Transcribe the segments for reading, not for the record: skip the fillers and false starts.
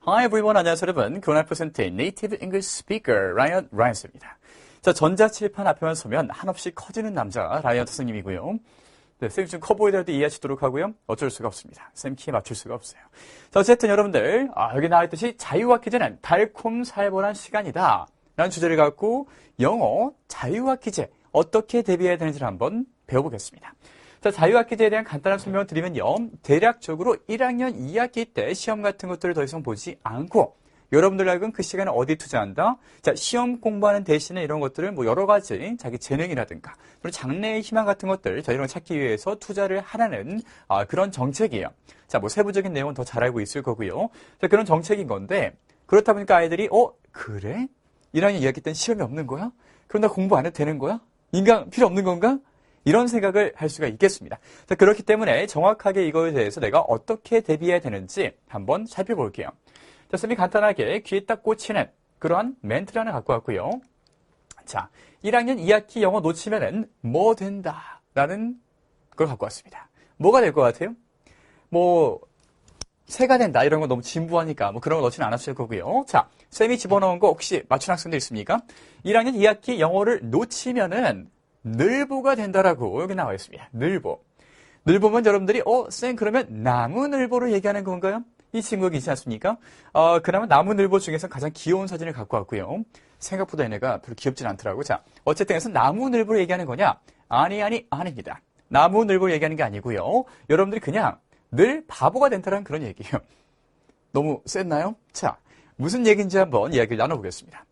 Hi everyone, 안녕하세요 여러분. 교훈 1%의 Native English Speaker 라이언스입니다. 자, 전자칠판 앞에만 서면 한없이 커지는 남자 라이언 선생님이고요. 네, 쌤이 좀 커 보이더라도 이해하시도록 하고요. 어쩔 수가 없습니다. 쌤 키에 맞출 수가 없어요. 자, 어쨌든 여러분들, 여기 나와있듯이 자유와 퀴즈는 달콤살벌한 시간이다 라는 주제를 갖고 영어 자유와 퀴즈 어떻게 대비해야 되는지를 한번 배워보겠습니다. 자, 자유와 퀴즈에 대한 간단한 설명을 드리면요. 대략적으로 1학년 2학기 때 시험 같은 것들을 더 이상 보지 않고 여러분들 하여금 그 시간을 어디 투자한다? 자, 시험 공부하는 대신에 이런 것들을 뭐 여러 가지 자기 재능이라든가 그리고 장래의 희망 같은 것들 이런 걸 찾기 위해서 투자를 하라는 그런 정책이에요. 자, 뭐 세부적인 내용은 더 잘 알고 있을 거고요. 자, 그런 정책인 건데 그렇다 보니까 아이들이 그래? 1학년 2학기 때는 시험이 없는 거야? 그럼 나 공부 안 해도 되는 거야? 인강 필요 없는 건가? 이런 생각을 할 수가 있겠습니다. 자, 그렇기 때문에 정확하게 이거에 대해서 내가 어떻게 대비해야 되는지 한번 살펴볼게요. 자, 쌤이 간단하게 귀에 딱 꽂히는 그러한 멘트를 하나 갖고 왔고요. 자, 1학년 2학기 영어 놓치면은 뭐 된다 라는 걸 갖고 왔습니다. 뭐가 될 것 같아요? 뭐 새가 된다 이런 거 너무 진부하니까 뭐 그런 거 넣지는 않았을 거고요. 자, 쌤이 집어넣은 거 혹시 맞춘 학생들 있습니까? 1학년 2학기 영어를 놓치면은 늘보가 된다라고 여기 나와 있습니다. 늘보. 늘보면 여러분들이 쌤 그러면 나무늘보를 얘기하는 건가요? 이 친구가 있지 않습니까? 그나마 나무늘보 중에서 가장 귀여운 사진을 갖고 왔고요. 생각보다 얘네가 별로 귀엽진 않더라고요. 자, 어쨌든 해서 나무늘보를 얘기하는 거냐? 아닙니다. 나무늘보를 얘기하는 게 아니고요. 여러분들이 그냥 늘 바보가 된다는 그런 얘기예요. 너무 셌나요? 자, 무슨 얘기인지 한번 이야기를 나눠보겠습니다.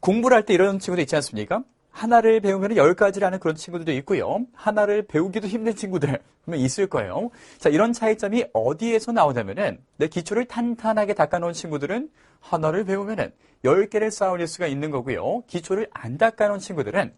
공부를 할 때 이런 친구도 있지 않습니까? 하나를 배우면 10가지를 하는 그런 친구들도 있고요. 하나를 배우기도 힘든 친구들 분명 있을 거예요. 자, 이런 차이점이 어디에서 나오냐면은 내 기초를 탄탄하게 닦아놓은 친구들은 하나를 배우면은 10개를 쌓아올릴 수가 있는 거고요. 기초를 안 닦아놓은 친구들은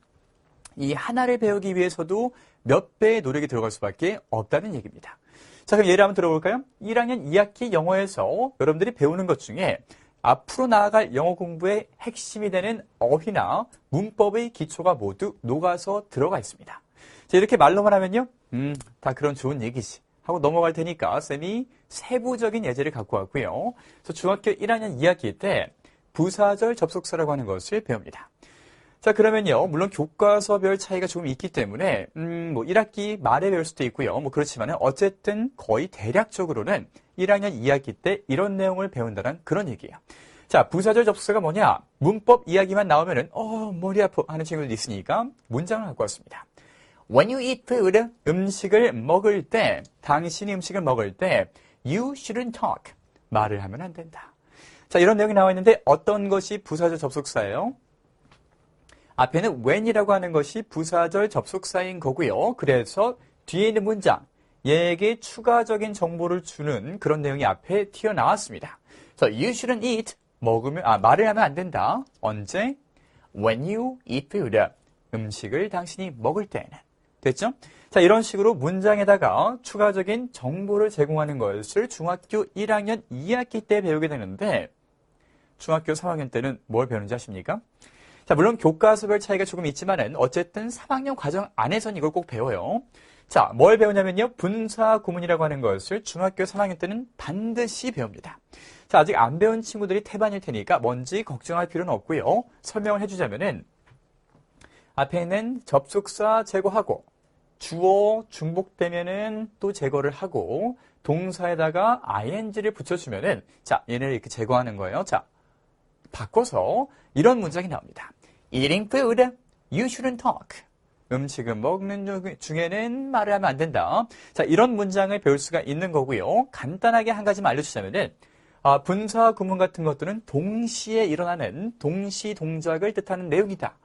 이 하나를 배우기 위해서도 몇 배의 노력이 들어갈 수밖에 없다는 얘기입니다. 자, 그럼 예를 한번 들어볼까요? 1학년 2학기 영어에서 여러분들이 배우는 것 중에 앞으로 나아갈 영어 공부의 핵심이 되는 어휘나 문법의 기초가 모두 녹아서 들어가 있습니다. 자, 이렇게 말로만 하면요. 다 그런 좋은 얘기지 하고 넘어갈 테니까 쌤이 세부적인 예제를 갖고 왔고요. 그래서 중학교 1학년 2학기 때 부사절 접속사라고 하는 것을 배웁니다. 자, 그러면요. 물론 교과서별 차이가 조금 있기 때문에 뭐 1학기 말에 배울 수도 있고요. 뭐 그렇지만은 어쨌든 거의 대략적으로는 1학년 2학기 때 이런 내용을 배운다는 그런 얘기예요. 자, 부사절 접속사가 뭐냐? 문법 이야기만 나오면은 머리 아파 하는 친구들이 있으니까 문장을 갖고 왔습니다. When you eat food, 음식을 먹을 때, 당신이 음식을 먹을 때 you shouldn't talk. 말을 하면 안 된다. 자, 이런 내용이 나와 있는데 어떤 것이 부사절 접속사예요? 앞에는 when이라고 하는 것이 부사절 접속사인 거고요. 그래서 뒤에 있는 문장, 얘에게 추가적인 정보를 주는 그런 내용이 앞에 튀어나왔습니다. 그래서 you shouldn't eat, 말을 하면 안 된다. 언제? When you eat food, 음식을 당신이 먹을 때는. 됐죠? 자, 이런 식으로 문장에다가 추가적인 정보를 제공하는 것을 중학교 1학년 2학기 때 배우게 되는데 중학교 3학년 때는 뭘 배우는지 아십니까? 자, 물론 교과서별 차이가 조금 있지만은 어쨌든 3학년 과정 안에서는 이걸 꼭 배워요. 자, 뭘 배우냐면요. 분사 구문이라고 하는 것을 중학교 3학년 때는 반드시 배웁니다. 자, 아직 안 배운 친구들이 태반일 테니까 뭔지 걱정할 필요는 없고요. 설명을 해주자면은 앞에 있는 접속사 제거하고 주어 중복되면은 또 제거를 하고 동사에다가 ing를 붙여주면은 자, 얘네를 이렇게 제거하는 거예요. 자, 바꿔서 이런 문장이 나옵니다. Eating food, you shouldn't talk. 음식을 먹는 중에는 말을 하면 안 된다. 자, 이런 문장을 배울 수가 있는 거고요. 간단하게 한 가지만 알려주자면은 분사 구문 같은 것들은 동시에 일어나는 동시 동작을 뜻하는 내용이다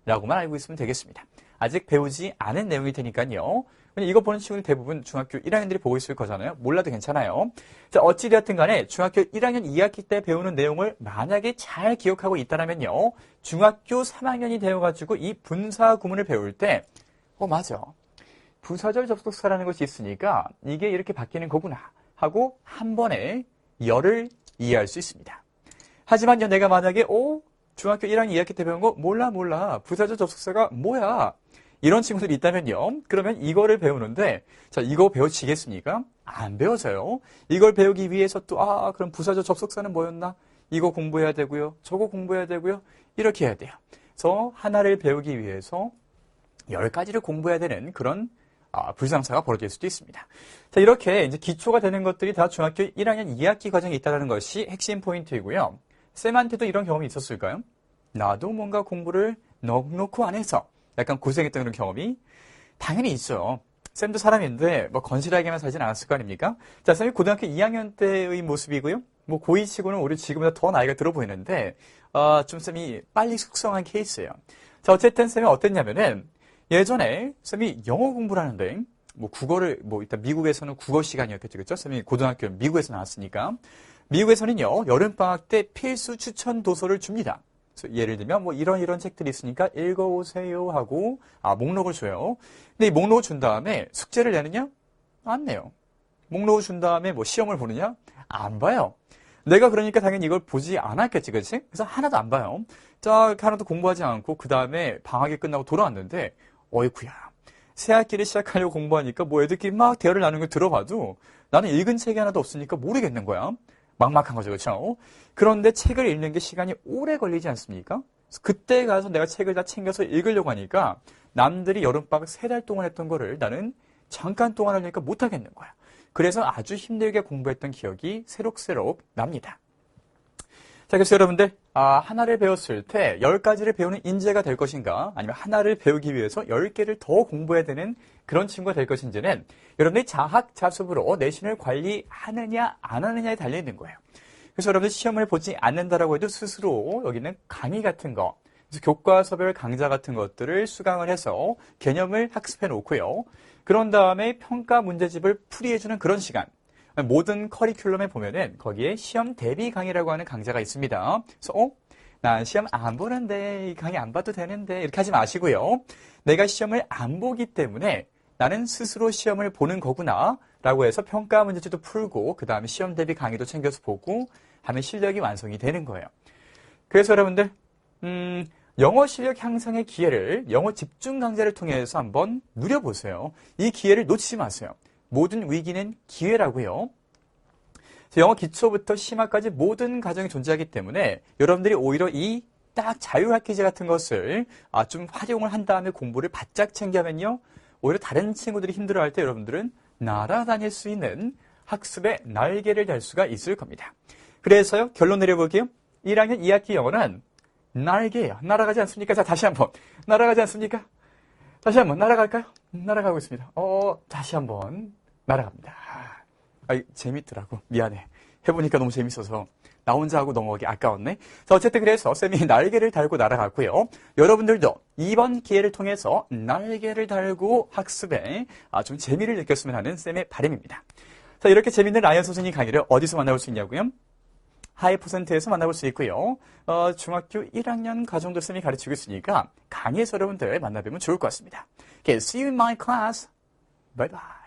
라고만 알고 있으면 되겠습니다. 아직 배우지 않은 내용일 테니까요. 이거 보는 친구들 대부분 중학교 1학년들이 보고 있을 거잖아요. 몰라도 괜찮아요. 자, 어찌되었든 간에 중학교 1학년 2학기 때 배우는 내용을 만약에 잘 기억하고 있다면요. 중학교 3학년이 되어가지고 이 분사 구문을 배울 때 맞아. 부사절 접속사라는 것이 있으니까 이게 이렇게 바뀌는 거구나 하고 한 번에 열을 이해할 수 있습니다. 하지만요, 내가 만약에 중학교 1학년 2학기 때 배운 거 몰라. 부사절 접속사가 뭐야? 이런 친구들이 있다면요. 그러면 이거를 배우는데, 자, 이거 배워지겠습니까? 안 배워져요. 이걸 배우기 위해서 또, 그럼 부사적 접속사는 뭐였나? 이거 공부해야 되고요. 저거 공부해야 되고요. 이렇게 해야 돼요. 그래서 하나를 배우기 위해서 10가지를 공부해야 되는 그런 불상사가 벌어질 수도 있습니다. 자, 이렇게 이제 기초가 되는 것들이 다 중학교 1학년 2학기 과정에 있다는 것이 핵심 포인트이고요. 쌤한테도 이런 경험이 있었을까요? 나도 뭔가 공부를 넉넉히 안 해서 약간 고생했던 그런 경험이 당연히 있어요. 쌤도 사람인데 뭐 건실하게만 살진 않았을 거 아닙니까? 자, 쌤이 고등학교 2학년 때의 모습이고요. 뭐 고2 치고는 우리 지금보다 더 나이가 들어 보이는데 좀 쌤이 빨리 숙성한 케이스예요. 자, 어쨌든 쌤이 어땠냐면은 예전에 쌤이 영어 공부를 하는데 뭐 국어를 뭐 일단 미국에서는 국어 시간이었겠죠, 그렇죠? 쌤이 고등학교 미국에서 나왔으니까 미국에서는요 여름방학 때 필수 추천 도서를 줍니다. 예를 들면 뭐 이런 책들이 있으니까 읽어오세요 하고 목록을 줘요. 근데 이 목록을 준 다음에 숙제를 내느냐? 안 내요. 목록을 준 다음에 뭐 시험을 보느냐? 안 봐요. 내가 그러니까 당연히 이걸 보지 않았겠지, 그렇지? 그래서 하나도 안 봐요. 자, 하나도 공부하지 않고 그 다음에 방학이 끝나고 돌아왔는데 어이쿠야. 새 학기를 시작하려고 공부하니까 뭐 애들끼리 막 대화를 나누는 걸 들어봐도 나는 읽은 책이 하나도 없으니까 모르겠는 거야. 막막한 거죠, 그렇죠? 그런데 책을 읽는 게 시간이 오래 걸리지 않습니까? 그때 가서 내가 책을 다 챙겨서 읽으려고 하니까 남들이 여름방학 3달 동안 했던 거를 나는 잠깐 동안 하려니까 못하겠는 거야. 그래서 아주 힘들게 공부했던 기억이 새록새록 납니다. 자, 그래서 여러분들 하나를 배웠을 때 10가지를 배우는 인재가 될 것인가 아니면 하나를 배우기 위해서 10개를 더 공부해야 되는 그런 친구가 될 것인지는 여러분들이 자학자습으로 내신을 관리하느냐 안 하느냐에 달려있는 거예요. 그래서 여러분들 시험을 보지 않는다라고 해도 스스로 여기는 강의 같은 거, 그래서 교과서별 강좌 같은 것들을 수강을 해서 개념을 학습해 놓고요. 그런 다음에 평가 문제집을 풀이해주는 그런 시간. 모든 커리큘럼에 보면은 거기에 시험 대비 강의라고 하는 강좌가 있습니다. 그래서 난 시험 안 보는데 이 강의 안 봐도 되는데 이렇게 하지 마시고요. 내가 시험을 안 보기 때문에 나는 스스로 시험을 보는 거구나 라고 해서 평가 문제집도 풀고 그 다음에 시험 대비 강의도 챙겨서 보고 하면 실력이 완성이 되는 거예요. 그래서 여러분들 영어 실력 향상의 기회를 영어 집중 강좌를 통해서 한번 누려보세요. 이 기회를 놓치지 마세요. 모든 위기는 기회라고요. 영어 기초부터 심화까지 모든 과정이 존재하기 때문에 여러분들이 오히려 이 딱 자유학기제 같은 것을 좀 활용을 한 다음에 공부를 바짝 챙겨면요. 오히려 다른 친구들이 힘들어할 때 여러분들은 날아다닐 수 있는 학습의 날개를 달 수가 있을 겁니다. 그래서요. 결론 내려볼게요. 1학년 2학기 영어는 날개예요. 날아가지 않습니까? 자, 다시 한번. 날아가지 않습니까? 다시 한번 날아갈까요? 날아가고 있습니다. 다시 한번 날아갑니다. 재밌더라고. 미안해. 해보니까 너무 재밌어서 나 혼자 하고 넘어가기 아까웠네. 자, 어쨌든 그래서 쌤이 날개를 달고 날아갔고요. 여러분들도 이번 기회를 통해서 날개를 달고 학습에 좀 재미를 느꼈으면 하는 쌤의 바람입니다. 자, 이렇게 재밌는 라이언 선생님 강의를 어디서 만나볼 수 있냐고요? 하이퍼센트에서 만나볼 수 있고요. 중학교 1학년 과정도 쌤이 가르치고 있으니까 강의에서 여러분들 만나뵈면 좋을 것 같습니다. Okay, see you in my class. Bye bye.